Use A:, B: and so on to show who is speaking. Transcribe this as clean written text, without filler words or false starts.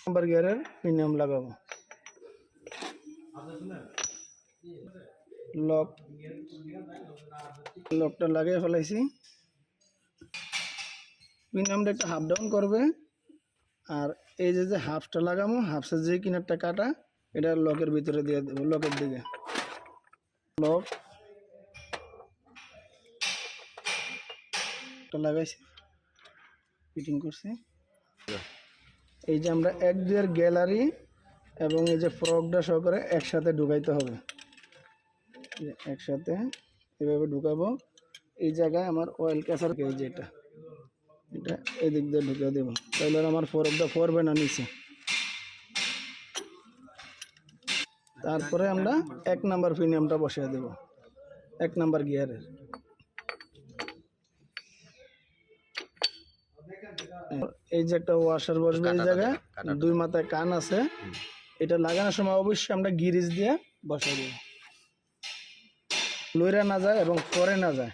A: Number গিয়ারের premium লাগাবো। লকটা লাগিয়ে ফেলাইছি। প্রিমিয়ামটা একটা হাফ ডাউন করবে, আর এই যে হাফটা লাগাবো, হাফসের যে কিনারটা কাটা এটা লকের ভিতরে দিয়ে দেবো, লকের দিকে। লকটা লাগাইছি, ফিটিং করছি। এই যে আমরা 1-2 গ্যালারি এবং এই যে ফ্রকটা সহকারে একসাথে ঢুকাইতে হবে। একসাথে এভাবে ঢুকাবো। এই জায়গায় আমার অয়েল ক্যাসার, এই যে এটা এদিক দিয়ে ঢুকে দেবো, তাহলে আমার ফ্রকটা পড়বে না নিচে। তারপরে আমরা 1 নাম্বার প্রিমিয়ামটা বসিয়ে দেব, 1 নাম্বার গিয়ারের। এই যে একটা ওয়াশার বসবে, এই জায়গায় 2 মাথায় কান আছে। এটা লাগানোর সময় অবশ্যই আমরা গিরিজ দিয়ে বসাই দেব, লইরা না যায় এবং পরে না যায়।